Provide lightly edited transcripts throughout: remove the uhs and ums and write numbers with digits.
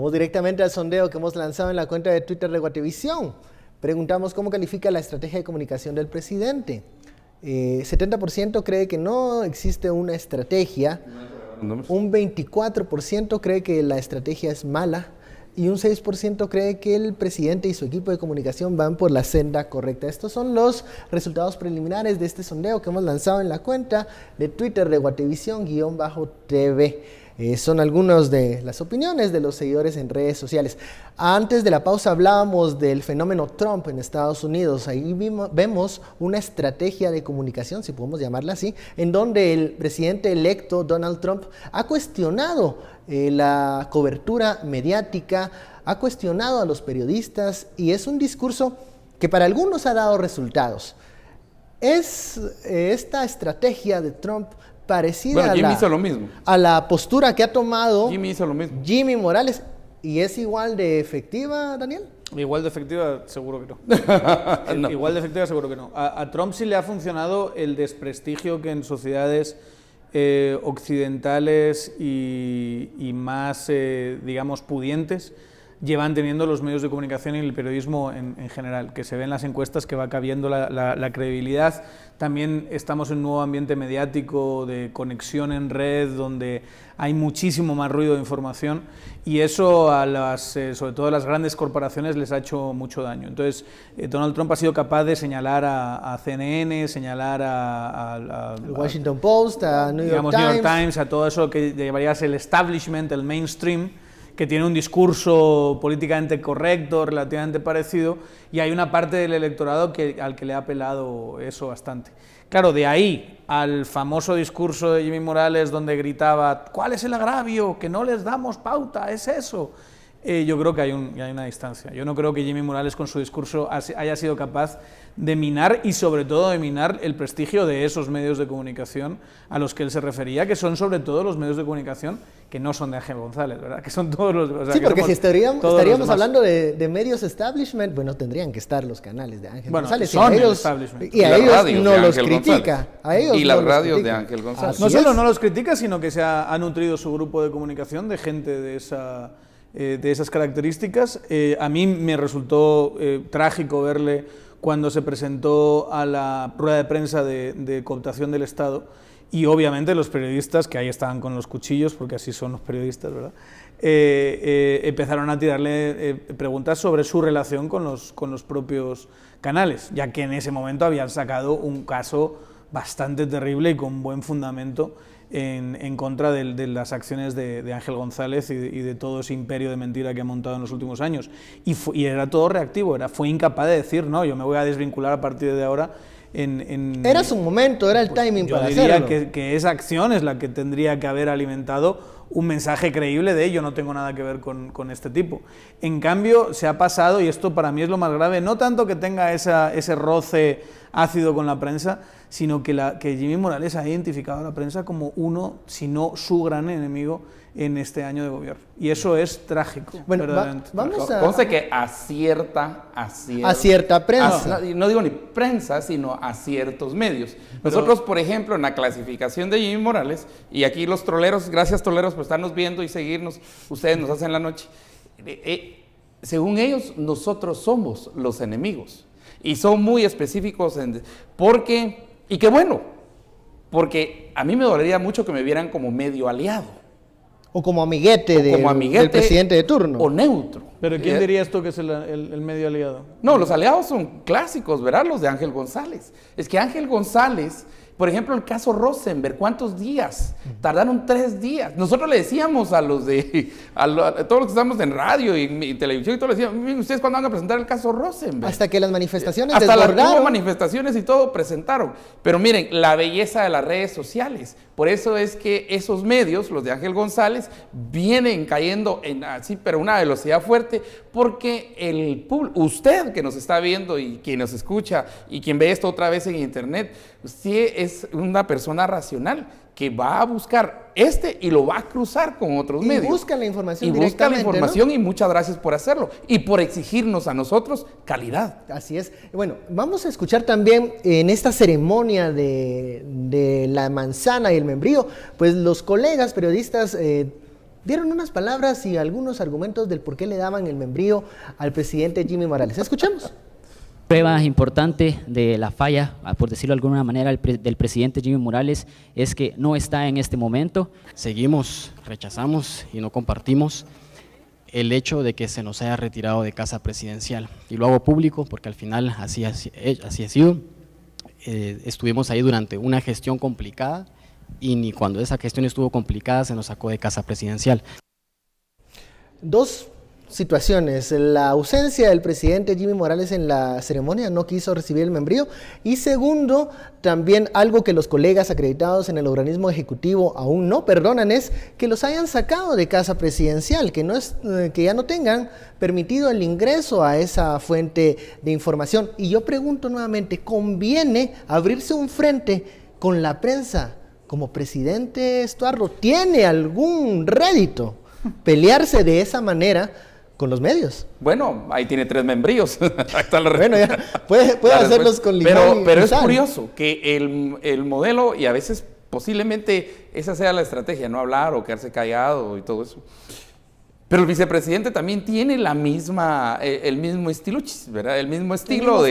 Vamos directamente al sondeo que hemos lanzado en la cuenta de Twitter de Guatevisión. Preguntamos cómo califica la estrategia de comunicación del presidente. 70% cree que no existe una estrategia, un 24% cree que la estrategia es mala y un 6% cree que el presidente y su equipo de comunicación van por la senda correcta. Estos son los resultados preliminares de este sondeo que hemos lanzado en la cuenta de Twitter de Guatevisión-TV. Son algunas de las opiniones de los seguidores en redes sociales. Antes de la pausa hablábamos del fenómeno Trump en Estados Unidos. Ahí vemos una estrategia de comunicación, si podemos llamarla así, en donde el presidente electo Donald Trump ha cuestionado la cobertura mediática, ha cuestionado a los periodistas y es un discurso que para algunos ha dado resultados. Es esta estrategia de Trump parecida a la postura que ha tomado Jimmy Morales, ¿y es igual de efectiva, Daniel? Igual de efectiva, seguro que no. No. Igual de efectiva, seguro que no. A Trump sí le ha funcionado el desprestigio que en sociedades occidentales y más, digamos, pudientes llevan teniendo los medios de comunicación y el periodismo en general, que se ven las encuestas que va cabiendo la credibilidad. También estamos en un nuevo ambiente mediático de conexión en red, donde hay muchísimo más ruido de información y eso a sobre todo a las grandes corporaciones les ha hecho mucho daño. Entonces, Donald Trump ha sido capaz de señalar a CNN, señalar al Washington Post, a New York Times, a todo eso que llamarías el establishment, el mainstream, que tiene un discurso políticamente correcto, relativamente parecido, y hay una parte del electorado al que le ha apelado eso bastante. Claro, de ahí al famoso discurso de Jimmy Morales donde gritaba ¿cuál es el agravio? Que no les damos pauta, es eso. Yo creo que hay una distancia. Yo no creo que Jimmy Morales con su discurso haya sido capaz de minar y sobre todo de minar el prestigio de esos medios de comunicación a los que él se refería, que son sobre todo los medios de comunicación que no son de Ángel González, ¿verdad? Que son todos los... O sea, sí, porque si estaríamos hablando de medios establishment, bueno, tendrían que estar los canales de Ángel González. Son el establishment. Y a ellos no los critica. Y las radios de Ángel González. No solo no los critica, sino que se ha nutrido su grupo de comunicación de gente de esas características. A mí me resultó trágico verle cuando se presentó a la rueda de prensa de cooptación del Estado y obviamente los periodistas, que ahí estaban con los cuchillos, porque así son los periodistas, ¿verdad? Empezaron a tirarle preguntas sobre su relación con los propios canales, ya que en ese momento habían sacado un caso bastante terrible y con buen fundamento en contra de las acciones de Ángel González y de todo ese imperio de mentira que ha montado en los últimos años. Y era todo reactivo, fue incapaz de decir, no, yo me voy a desvincular a partir de ahora. Era su momento, era el timing para hacerlo. Yo diría que esa acción es la que tendría que haber alimentado un mensaje creíble de yo no tengo nada que ver con este tipo. En cambio, se ha pasado, y esto para mí es lo más grave, no tanto que tenga ese roce ácido con la prensa, sino que Jimmy Morales ha identificado a la prensa como uno, si no su gran enemigo en este año de gobierno. Y eso es trágico. Bueno, vamos a... Conste que a cierta prensa. No digo ni prensa, sino a ciertos medios. Nosotros, por ejemplo, en la clasificación de Jimmy Morales, y aquí los troleros, gracias troleros por estarnos viendo y seguirnos, ustedes nos hacen la noche. Según ellos, nosotros somos los enemigos. Y son muy específicos porque a mí me dolería mucho que me vieran como medio aliado. O como amiguete, del presidente de turno. O neutro. ¿Pero quién diría esto que es el medio aliado? No, los aliados son clásicos, ¿verdad? Los de Ángel González. Es que Ángel González, por ejemplo, el caso Rosenberg, ¿cuántos días? Tardaron 3 días. Nosotros le decíamos a todos los que estamos en radio y televisión y todo, le decíamos, ¿ustedes cuándo van a presentar el caso Rosenberg? Hasta que las manifestaciones desbordaron. Hasta las manifestaciones y todo presentaron. Pero miren, la belleza de las redes sociales. Por eso es que esos medios, los de Ángel González, vienen cayendo pero una velocidad fuerte, porque usted que nos está viendo y quien nos escucha y quien ve esto otra vez en internet, usted es una persona racional que va a buscar y lo va a cruzar con otros medios. Y busca la información directamente. Y busca la información, ¿no? Y muchas gracias por hacerlo y por exigirnos a nosotros calidad. Así es. Bueno, vamos a escuchar también en esta ceremonia de la manzana y el membrío, pues los colegas periodistas dieron unas palabras y algunos argumentos del por qué le daban el membrío al presidente Jimmy Morales. Escuchemos. Prueba importante de la falla, por decirlo de alguna manera, del presidente Jimmy Morales es que no está en este momento. Rechazamos y no compartimos el hecho de que se nos haya retirado de casa presidencial. Y lo hago público porque al final así ha sido. Estuvimos ahí durante una gestión complicada y ni cuando esa gestión estuvo complicada se nos sacó de casa presidencial. Dos situaciones: la ausencia del presidente Jimmy Morales en la ceremonia, no quiso recibir el membrío, y segundo, también algo que los colegas acreditados en el organismo ejecutivo aún no perdonan, es que los hayan sacado de casa presidencial, que ya no tengan permitido el ingreso a esa fuente de información. Y yo pregunto nuevamente, ¿conviene abrirse un frente con la prensa? Como presidente, Estuardo, ¿tiene algún rédito pelearse de esa manera con los medios? Bueno, ahí tiene 3 membríos. Ahí está la bueno, ya puede hacerlos con limón. Pero es curioso que el modelo, y a veces posiblemente esa sea la estrategia, no hablar o quedarse callado y todo eso. Pero el vicepresidente también tiene el mismo estilo, ¿verdad? El mismo estilo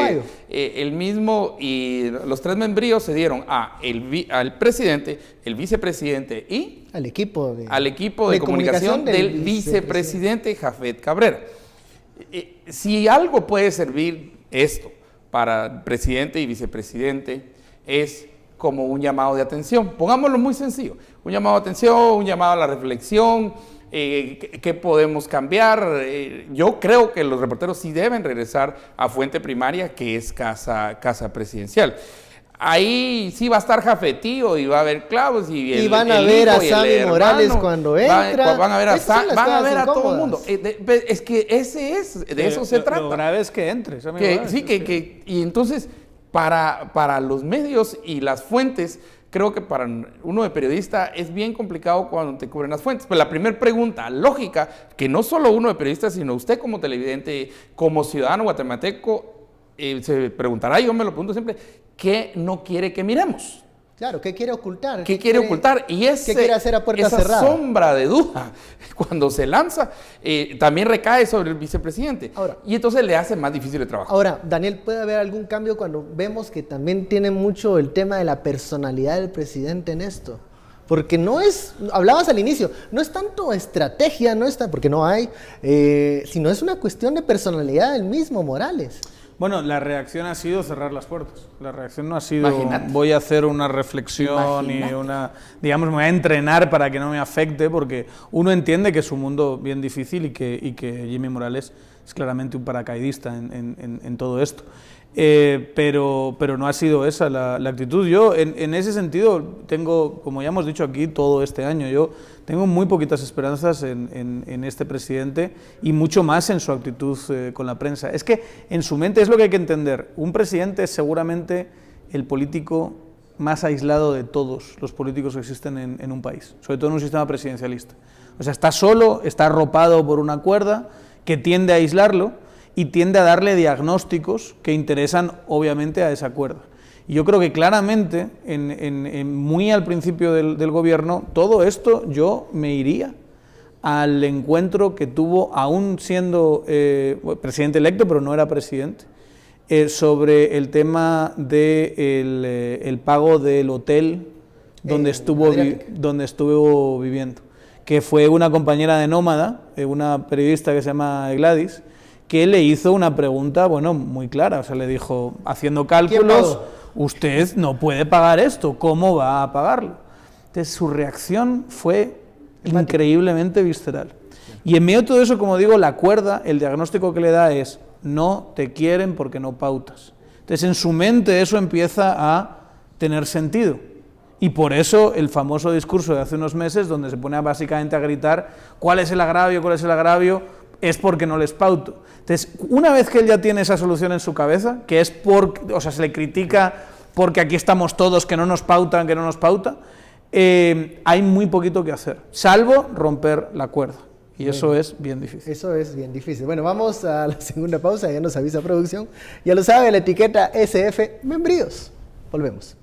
y los 3 membríos se dieron al presidente, el vicepresidente y al equipo de comunicación del vicepresidente Jafet Cabrera. Si algo puede servir esto para presidente y vicepresidente es como un llamado de atención. Pongámoslo muy sencillo, un llamado de atención, un llamado a la reflexión. ¿Qué podemos cambiar? Yo creo que los reporteros sí deben regresar a fuente primaria, que es casa presidencial. Ahí sí va a estar Jafetío y va a haber clavos y van a ver a Sammy Morales cuando entra. Van a ver a todo el mundo. Es que de eso se trata. Lo grave es que entre. Y entonces, para los medios y las fuentes, creo que para uno de periodista es bien complicado cuando te cubren las fuentes. Pero la primera pregunta lógica, que no solo uno de periodista, sino usted como televidente, como ciudadano guatemalteco, se preguntará, yo me lo pregunto siempre, ¿qué no quiere que miremos? Claro, ¿qué quiere ocultar? ¿Qué quiere ocultar? Y ¿qué quiere hacer a puerta cerrada? Esa sombra de duda, cuando se lanza, también recae sobre el vicepresidente. Ahora, y entonces le hace más difícil el trabajo. Ahora, Daniel, ¿puede haber algún cambio cuando vemos que también tiene mucho el tema de la personalidad del presidente en esto? Porque hablabas al inicio, no es tanto estrategia, porque no hay, sino es una cuestión de personalidad del mismo Morales. Bueno, la reacción ha sido cerrar las puertas. La reacción no ha sido Imagínate. voy a hacer una reflexión y digamos, me voy a entrenar para que no me afecte, porque uno entiende que es un mundo bien difícil y que Jimmy Morales es claramente un paracaidista en todo esto. Pero no ha sido esa la actitud. Yo, en ese sentido, tengo, como ya hemos dicho aquí todo este año, yo tengo muy poquitas esperanzas en este presidente y mucho más en su actitud con la prensa. Es que en su mente es lo que hay que entender. Un presidente es seguramente el político más aislado de todos los políticos que existen en un país, sobre todo en un sistema presidencialista. O sea, está solo, está arropado por una cuerda que tiende a aislarlo y tiende a darle diagnósticos que interesan obviamente a esa cuerda. Y yo creo que claramente, muy al principio del gobierno, todo esto yo me iría al encuentro que tuvo, aún siendo presidente electo, pero no era presidente, sobre el tema del pago del hotel donde estuvo viviendo, que fue una compañera de Nómada, una periodista que se llama Gladys, que le hizo una pregunta, bueno, muy clara. O sea, le dijo, haciendo cálculos, usted no puede pagar esto, ¿cómo va a pagarlo? Entonces, su reacción fue increíblemente visceral. Y en medio de todo eso, como digo, la cuerda, el diagnóstico que le da es, no te quieren porque no pautas. Entonces, en su mente eso empieza a tener sentido. Y por eso el famoso discurso de hace unos meses, donde se pone básicamente a gritar, ¿cuál es el agravio? ¿Cuál es el agravio? Es porque no les pauto. Entonces, una vez que él ya tiene esa solución en su cabeza, que es se le critica porque aquí estamos todos, que no nos pautan, hay muy poquito que hacer, salvo romper la cuerda. Y eso es bien difícil. Eso es bien difícil. Bueno, vamos a la segunda pausa, ya nos avisa producción. Ya lo sabe, la etiqueta SF Membríos. Volvemos.